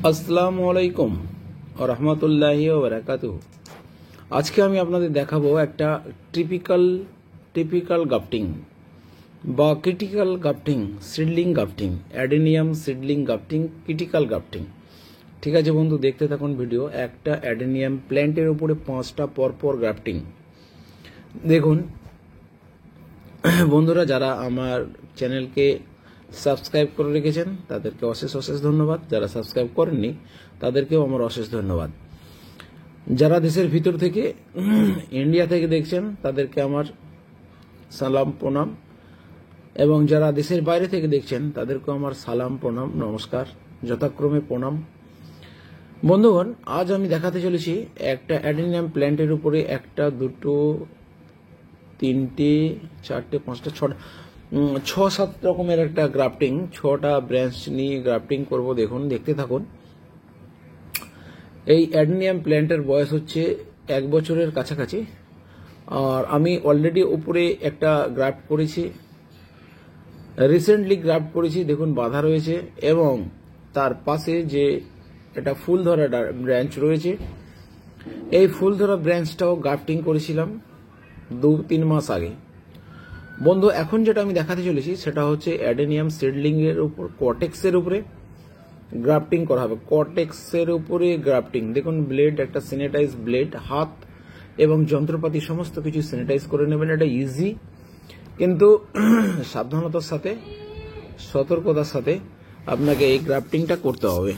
আসসালামু আলাইকুম ওয়া রাহমাতুল্লাহি ওয়া বারাকাতুহু। আজকে আমি আপনাদের দেখাবো একটা টিপিক্যাল গাফটিং বা critical grafting, seedling grafting, adenium seedling grafting, critical grafting. ঠিক আছে বন্ধু, দেখতে থাকুন ভিডিও। একটা অ্যাডেনিয়াম প্ল্যান্টের উপরে 5টা পরপর গ্রাফটিং। দেখুন বন্ধুরা, যারা আমার চ্যানেলকে সাবস্ক্রাইব করে রেখেছেন তাদেরকে অশেষ ধন্যবাদ। যারা সাবস্ক্রাইব করেননি তাদেরকেও আমার অশেষ ধন্যবাদ। যারা দেশের ভিতর থেকে ইন্ডিয়া থেকে দেখছেন তাদেরকে আমার সালাম প্রণাম, এবং যারা দেশের বাইরে থেকে দেখছেন তাদেরকেও আমার সালাম প্রণাম নমস্কার যথাক্রমে প্রণাম। বন্ধুগণ, আজ আমি দেখাতে চলেছি একটা অ্যাডেনিয়াম প্ল্যান্টের উপরে 1, 2, 3, 4, 5, 6, 7 রকমের একটা গ্রাফটিং, 6টা ব্রাঞ্চ নিয়ে গ্রাফটিং করব। দেখুন, দেখতে থাকুন। এই অ্যাডেনিয়াম প্ল্যান্টের বয়স হচ্ছে 1 বছরের কাছাকাছি, আর আমি অলরেডি উপরে একটা গ্রাফট করেছি, রিসেন্টলি গ্রাফট করেছি। দেখুন বাঁধা রয়েছে, এবং তার পাশে যে একটা ফুল ধরা ব্রাঞ্চ রয়েছে, এই ফুল ধরা ব্রাঞ্চটাও গ্রাফটিং করেছিলাম 2-3 মাস আগে। বন্ধু, এখন যেটা আমি দেখাতে চলেছি সেটা হচ্ছে অ্যাডেনিয়াম সিডলিং এর উপর কর্টেক্সের উপরে গ্রাফটিং করা হবে। কর্টেক্সের উপরে গ্রাফটিং। দেখুন ব্লেড, একটা স্যানিটাইজ ব্লেড, হাত এবং যন্ত্রপাতি সমস্ত কিছু স্যানিটাইজ করে নেবেন। এটা ইজি, কিন্তু সাবধানতার সাথে সতর্কতার সাথে আপনাকে এই গ্রাফটিংটা করতে হবে।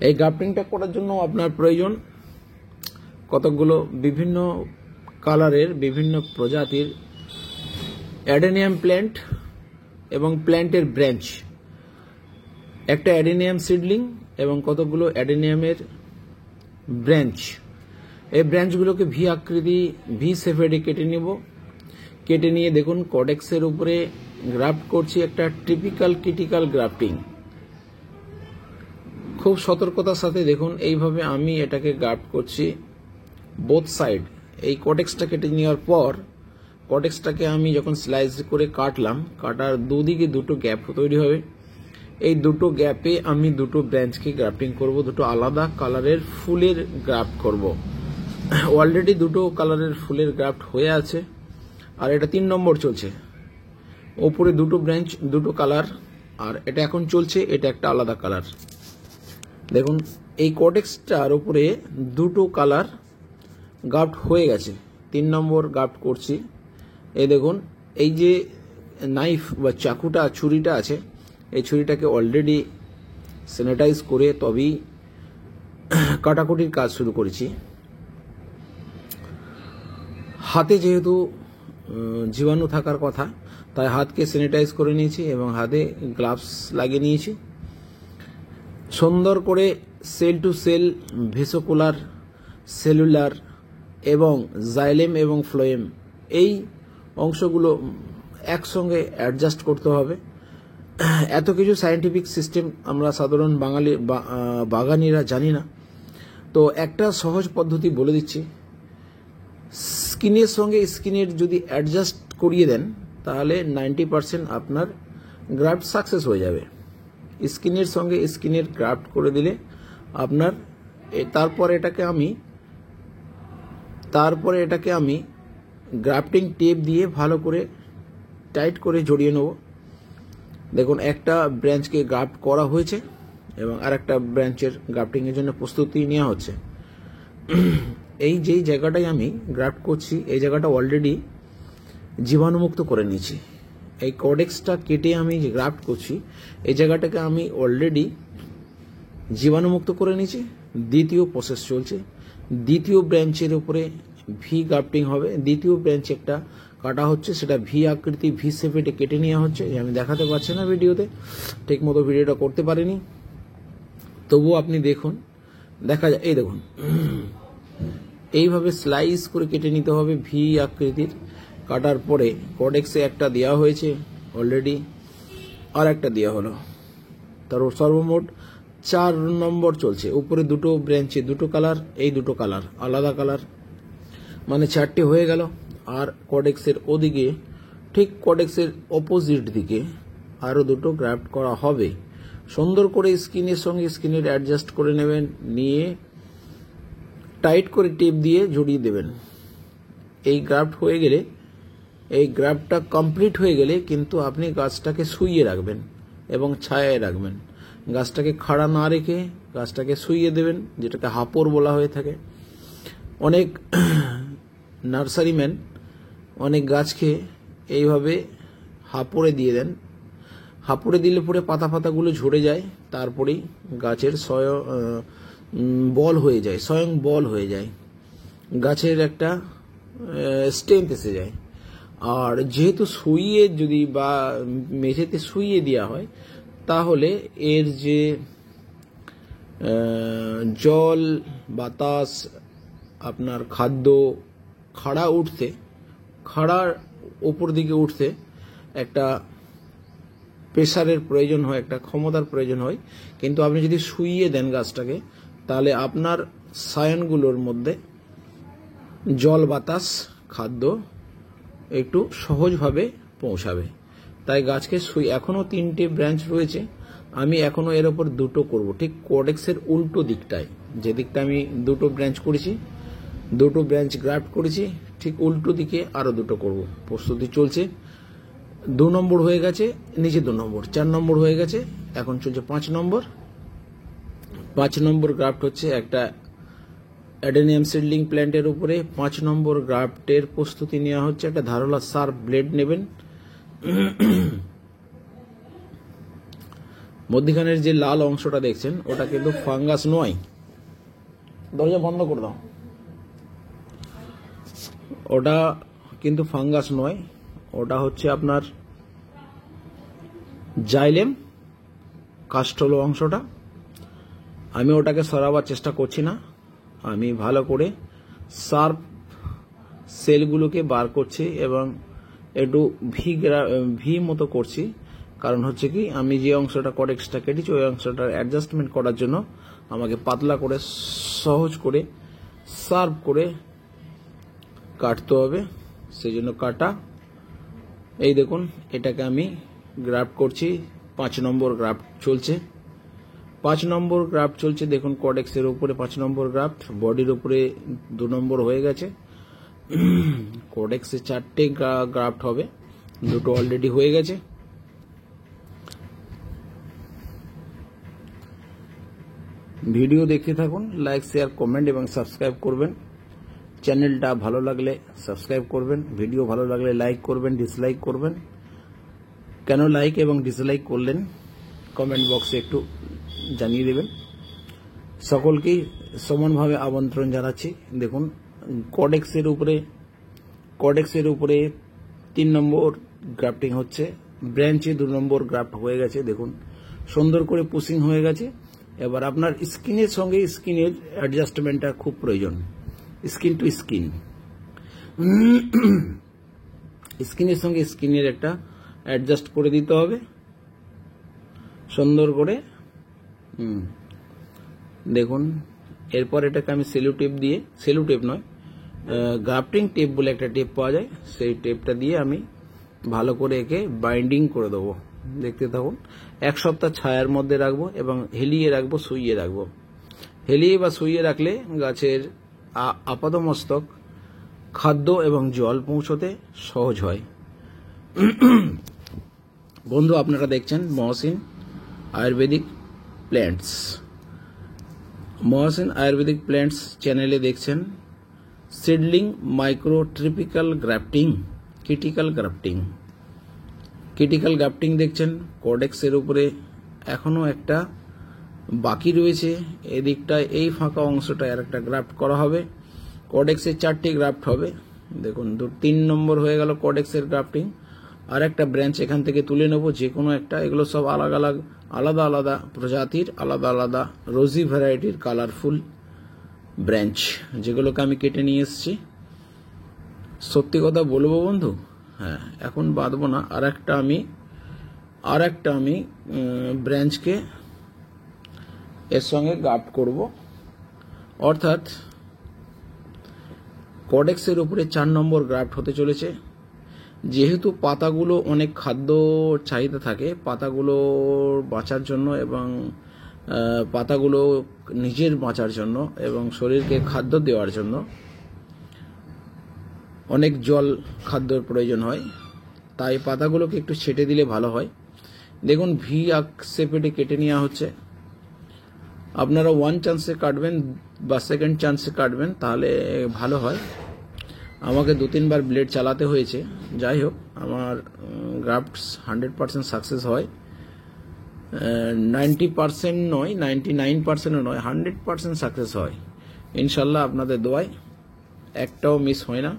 এই গ্রাফটিংটা করার জন্য আপনার প্রয়োজন কতকগুলো বিভিন্ন কালারের, বিভিন্ন প্রজাতির অ্যাডেনিয়াম প্ল্যান্ট এবং প্ল্যান্টের ব্রাঞ্চ, একটা অ্যাডেনিয়াম সিডলিং এবং কতকগুলো অ্যাডেনিয়ামের ব্রাঞ্চ। এই ব্রাঞ্চগুলোকে ভি আকৃতি, ভি শেপে কেটে নেব। কেটে নিয়ে দেখুন কর্টেক্সের উপরে গ্রাফট করছি, একটা টিপিক্যাল ক্রিটিক্যাল গ্রাফটিং। খুব সতর্কতার সাথে দেখুন, এইভাবে আমি এটাকে গ্রাফট করছি বোথ সাইড। এই কর্টেক্সটা কেটে নেওয়ার পর কর্টেক্সটাকে আমি যখন স্লাইস করে কাটলাম, কাটার দুদিকে 2টো গ্যাপ তৈরি হবে। এই 2টো গ্যাপে আমি 2টো ব্রাঞ্চকে গ্রাফটিং করব, 2টো আলাদা কালারের ফুলের গ্রাফট করব। অলরেডি 2টো কালারের ফুলের গ্রাফট হয়ে আছে, আর এটা 3 নম্বর চলছে। ওপরে 2টো ব্রাঞ্চ, 2টো কালার, আর এটা এখন চলছে, এটা একটা আলাদা কালার। দেখুন এই কর্টেক্সটার উপরে 2টো কালার গ্রাফট হয়ে গেছে। 3 নম্বর গ্রাফট করছি। এই দেখুন, এই যে নাইফ বা চাকুটা, ছুরিটা আছে, এই ছুরিটাকে অলরেডি স্যানিটাইজ করে তবেই কাটাকুটির কাজ শুরু করেছি। হাতে যেহেতু জীবাণু থাকার কথা, তাই হাতকে স্যানিটাইজ করে নিয়েছি এবং হাতে গ্লাভস লাগিয়ে নিয়েছি। সুন্দর করে cell to cell, vesicular, cellular এবং জাইলেম এবং ফ্লোয়েম, এই অংশগুলো একসঙ্গে অ্যাডজাস্ট করতে হবে। এত কিছু সায়েন্টিফিক সিস্টেম আমরা সাধারণ বাঙালি বাগানিরা জানি না, তো একটা সহজ পদ্ধতি বলে দিচ্ছি। স্কিনের সঙ্গে স্কিনের যদি অ্যাডজাস্ট করিয়ে দেন, তাহলে 90% আপনার গ্রাফট সাকসেস হয়ে যাবে। স্কিনের সঙ্গে স্কিনের গ্রাফট করে দিলে আপনার, তারপরে এটাকে আমি গ্রাফটিং টেপ দিয়ে ভালো করে টাইট করে জড়িয়ে নেব। দেখুন একটা ব্রাঞ্চকে গ্রাফট করা হয়েছে এবং আর একটা ব্রাঞ্চের গ্রাফটিং এর জন্য প্রস্তুতি নেওয়া হচ্ছে। এই যেই জায়গাটায় আমি গ্রাফট করছি, এই জায়গাটা অলরেডি জীবাণুমুক্ত করে নিয়েছি। এই কর্টেক্সটা কেটে আমি যে গ্রাফট করছি, এই জায়গাটাকে আমি অলরেডি জীবাণুমুক্ত করে নিয়েছি। দ্বিতীয় প্রসেস চলছে। দ্বিতীয় ব্রাঞ্চের উপরে ভি গ্রাফটিং হবে। দ্বিতীয় ব্রাঞ্চ একটা কাটা হচ্ছে, সেটা ভি আকৃতি, ভি শেপে কেটে নেওয়া হচ্ছে। আমি দেখাতে পারছি না ভিডিওতে, ঠিক মতো ভিডিওটা করতে পারিনি, তবুও আপনি দেখুন, দেখা যায়। এই দেখুন, এইভাবে স্লাইস করে কেটে নিতে হবে ভি আকৃতির। কাটার পরে কর্টেক্সে একটা দেওয়া হয়েছে অলরেডি, আর একটা দেওয়া হলো। তার সর্বমোট 4 নম্বর চলছে। উপরে 2টো ব্রাঞ্চে 2টো কালার, এই 2টো কালার আলাদা কালার, মানে 4টে হয়ে গেল। আর কর্টেক্সের ওদিকে, ঠিক কর্টেক্সের অপোজিট দিকে আরো 2টো গ্রাফট করা হবে। সুন্দর করে স্কিনের সঙ্গে স্কিনের অ্যাডজাস্ট করে নেবেন, নিয়ে টাইট করে টেপ দিয়ে জড়িয়ে দেবেন। এই গ্রাফট হয়ে গেলে, এই গ্রাফটটা কমপ্লিট হয়ে গেলে কিন্তু আপনি গাছটাকে শুইয়ে রাখবেন এবং ছায়ায় রাখবেন। গাছটাকে খাড়া না রেখে গাছটাকে শুইয়ে দেবেন, যেটাকে হাপড় বলা হয়ে থাকে। অনেক নার্সারিম্যান অনেক গাছকে এইভাবে হাপড়ে দিয়ে দেন। হাপড়ে দিলে পরে পাতা পাতাগুলো ঝরে যায়, তারপরেই গাছের বল হয়ে যায়, স্বয়ং বল হয়ে যায়, গাছের একটা স্ট্রেংথ এসে যায়। আর যেহেতু শুইয়ে যদি বা মেঝেতে শুইয়ে দেওয়া হয়, তাহলে এর যে জল, বাতাস, আপনার খাদ্য খাড়ার উপর দিকে উঠতে একটা প্রেসারের প্রয়োজন হয়, একটা ক্ষমতার প্রয়োজন হয়। কিন্তু আপনি যদি শুইয়ে দেন গাছটাকে, তাহলে আপনার সায়নগুলোর মধ্যে জল, বাতাস, খাদ্য একটু সহজভাবে পৌঁছাবে। তাই গাছকে এখনো 3টে ব্রাঞ্চ রয়েছে, আমি এখনো এর ওপর 2টো করব, ঠিক কোডেক্সের উল্টো দিকটায়। যে দিকটা আমি 2টো ব্রাঞ্চ করেছি, 2টো ব্রাঞ্চ গ্রাফট করেছি, ঠিক উল্টো দিকে আরো 2টো করব। প্রস্তুতি চলছে। 2 নম্বর হয়ে গেছে, নিচে 2 নম্বর, 4 নম্বর হয়ে গেছে, এখন চলছে 5 নম্বর। 5 নম্বর গ্রাফট হচ্ছে একটা অ্যাডেনিয়াম সিডলিং প্ল্যান্টের উপরে। 5 নম্বর গ্রাফটের প্রস্তুতি নেওয়া হচ্ছে। একটা ধারালো শার্প ব্লেড নেবেন। মধ্যখানের যে লাল অংশটা দেখছেন, ওটা কিন্তু ফাঙ্গাস নয়। দরজা বন্ধ করে দাও। ওটা কিন্তু ফাঙ্গাস নয়, ওটা হচ্ছে আপনার জাইলেম কাস্টলো অংশটা। আমি ওটাকে সরাবার চেষ্টা করছি না, আমি ভালো করে শার্প সেলগুলোকে বার করছি এবং একটু ভি মতো করছি। কারণ হচ্ছে কি, আমি যে অংশটা কোডেক্সটা কেটেছি ওই অংশটার অ্যাডজাস্টমেন্ট করার জন্য আমাকে পাতলা করে, সহজ করে, শার্প করে কাটতে হবে। সেই জন্য কাটা। এই দেখুন, এটাকে আমি গ্রাফট করছি। 5 নম্বর গ্রাফট চলছে। 5 নম্বর গ্রাফট চলছে। দেখুন, কোডেক্সের উপরে 5 নম্বর গ্রাফট, বডির উপরে 2 নম্বর হয়ে গেছে। কোডেক্সে 4টে গ্রাফট হবে, 2টো অলরেডি হয়ে গেছে। ভিডিও দেখতে থাকুন, লাইক, শেয়ার, কমেন্ট এবং সাবস্ক্রাইব করবেন। চ্যানেলটা ভালো লাগলে সাবস্ক্রাইব করবেন, ভিডিও ভালো লাগলে লাইক করবেন, ডিসলাইক করবেন। কেন লাইক এবং ডিসলাইক করলেন কমেন্ট বক্সে একটু জানিয়ে দেবেন। সকলকেই সমানভাবে আমন্ত্রণ জানাচ্ছি। দেখুন, কোডেক্সের উপরে 3 নম্বর গ্রাফটিং হচ্ছে। ব্রাঞ্চে 2 নম্বর গ্রাফট হয়ে গেছে। দেখুন, সুন্দর করে পুশিং হয়ে গেছে। এবার আপনার স্কিনের সঙ্গে স্কিনের অ্যাডজাস্টমেন্টটা খুব প্রয়োজন। স্কিন টু স্কিন, স্কিনের সঙ্গে স্কিনের একটা অ্যাডজাস্ট করে দিতে হবে সুন্দর করে। দেখুন, এরপর এটাকে আমি সেলুটেপ নয়, গ্রাফটিং টেপ বলে একটা টেপ পাওয়া যায়, সেই টেপটা দিয়ে আমি ভালো করে একে বাইন্ডিং করে দেবো। দেখতে থাকুন। 1 সপ্তাহ ছায়ার মধ্যে রাখবো এবং হেলিয়ে রাখবো, শুইয়ে রাখবো। হেলিয়ে বা শুইয়ে রাখলে গাছের আপাদমস্তক খাদ্য এবং জল পৌঁছতে সহজ হয়। বন্ধু, আপনারা দেখছেন মহসিন আয়ুর্বেদিক প্ল্যান্টস। মহসিন আয়ুর্বেদিক প্ল্যান্টস চ্যানেলে দেখছেন seedling micro typical grafting, critical grafting দেখছেন। কোডেক্সের উপরে এখনো একটা বাকি রয়েছে। এদিকটায় এই ফাঁকা অংশটা আর একটা গ্রাফট করা হবে। কোডেক্সের 4টে গ্রাফট হবে। দেখুন, 3 নম্বর হয়ে গেল কোডেক্সের গ্রাফটিং। আর একটা ব্রাঞ্চ এখান থেকে তুলে নেব, যে কোনো একটা। এগুলো সব আলাদা আলাদা প্রজাতির, আলাদা রোজি ভ্যারাইটির কালারফুল ব্রাঞ্চ, যেগুলোকে আমি কেটে নিয়ে এসেছি। সত্যি কথা বলবো বন্ধু, হ্যাঁ, এখন বাঁধবো না। আর একটা আমি ব্রাঞ্চকে এর সঙ্গে গ্রাফট করব। অর্থাৎ কোডেক্সের উপরে 4 নম্বর গ্রাফট হতে চলেছে। যেহেতু পাতাগুলো অনেক খাদ্য চাহিদা থাকে, পাতাগুলো বাঁচার জন্য এবং পাতাগুলো নিজের বাঁচার জন্য এবং শরীরকে খাদ্য দেওয়ার জন্য অনেক জল খাদ্যের প্রয়োজন হয়, তাই পাতাগুলোকে একটু ছেটে দিলে ভালো হয়। দেখুন ভি শেপে কেটে নেওয়া হচ্ছে। আপনারা 1 চান্সে কাটবেন বা 2nd চান্সে কাটবেন, তাহলে ভালো হয়। আমাকে 2-3 বার ব্লেড চালাতে হয়েছে। যাই হোক, আমার গ্রাফটস 100% সাকসেস হয়। 90% নয়, 99%ও নয়, 100% সাকসেস হয় ইনশাল্লাহ, আপনাদের দোয়ায়। একটাও মিস হয় না,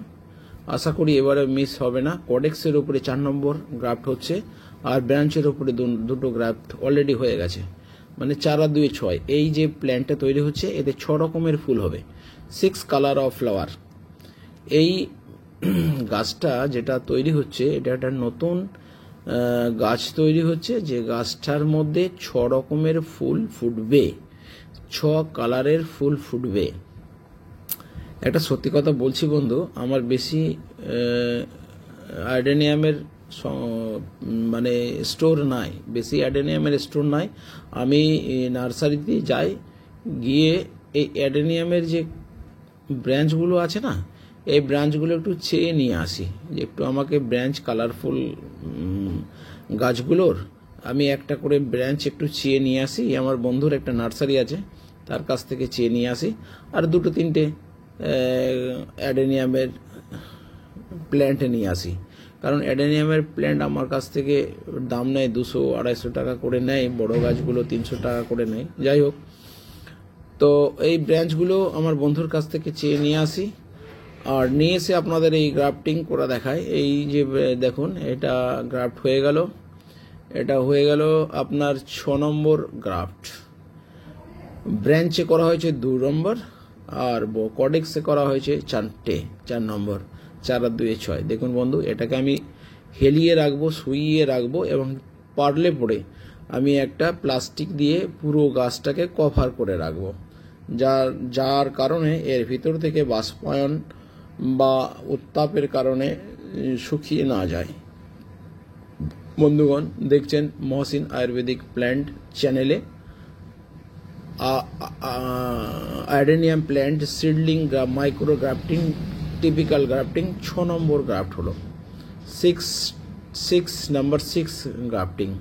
আশা করি এবারে মিস হবে না। কডেক্সের উপরে 4 নম্বর গ্রাফট হচ্ছে, আর ব্রাঞ্চের উপরে দুটো গ্রাফট অলরেডি হয়ে গেছে, মানে 4 আর 2 6। এই যে প্ল্যান্টটা তৈরি হচ্ছে, এতে 6 রকমের ফুল হবে, 6 কালার অফ ফ্লাওয়ার। এই গাছটা যেটা তৈরি হচ্ছে, এটা একটা নতুন গাছ তৈরি হচ্ছে, যে গাছটার মধ্যে 6 রকমের ফুল ফুটবে, 6 কালারের ফুল ফুটবে। একটা সত্যি কথা বলছি বন্ধু, আমার বেশি অ্যাডেনিয়ামের মানে স্টোর নাই, বেশি অ্যাডেনিয়ামের স্টোর নাই। আমি নার্সারিতে যাই, গিয়ে এই অ্যাডেনিয়ামের যে ব্রাঞ্চগুলো আছে না, এই ব্রাঞ্চগুলো একটু চেয়ে নিয়ে আসি, যে একটু আমাকে ব্রাঞ্চ কালারফুল গাছগুলোর আমি একটা করে ব্রাঞ্চ একটু চেয়ে নিয়ে আসি। আমার বন্ধুর একটা নার্সারি আছে, তার কাছ থেকে চেয়ে নিয়ে আসি, আর 2-3টে অ্যাডেনিয়ামের প্ল্যান্ট নিয়ে আসি। কারণ অ্যাডেনিয়ামের প্ল্যান্ট আমার কাছ থেকে দাম নেয় 200-250 টাকা করে নেয়, বড় গাছগুলো 300 টাকা করে নেয়। যাই হোক, তো এই ব্রাঞ্চগুলো আমার বন্ধুর কাছ থেকে চেয়ে নিয়ে আসি, আর নিয়ে এসে আপনাদের এই গ্রাফটিং করা দেখায়। এই যে দেখুন, এটা গ্রাফট হয়ে গেল, এটা হয়ে গেল আপনার 6 নম্বর গ্রাফট। ব্রাঞ্চে করা হয়েছে 2 নম্বর, আর কডেক্সে করা হয়েছে 4 নম্বর, 4 আর 2 6। দেখুন বন্ধু, এটাকে আমি হেলিয়ে রাখবো, শুইয়ে রাখবো, এবং পারলে পরে আমি একটা প্লাস্টিক দিয়ে পুরো গাছটাকে কভার করে রাখবো, যার কারণে এর ভিতর থেকে বাষ্পায়ন বা উত্তাপের কারণে শুকিয়ে না যায়। বন্ধুগণ, দেখছেন মহসিন আয়ুর্বেদিক প্ল্যান্ট চ্যানেলে adenium plant seedling micro grafting, typical grafting 6 নম্বর গ্রাফট হলো, 6 ग्राफ्टिंग।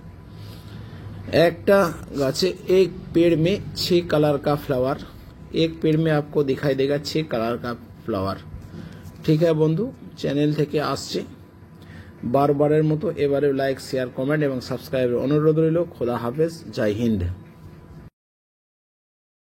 একটা গাছে एक पेड़ में 6 कलर का फ्लावर, एक पेड़ में आपको दिखाई देगा 6 कलर का फ्लावर। ঠিক আছে বন্ধু, চ্যানেল থেকে আসছে বারবারের মতো, এবারে লাইক, শেয়ার, কমেন্ট এবং সাবস্ক্রাইবের অনুরোধ রইল। খোদা হাফেজ, জয় হিন্দ।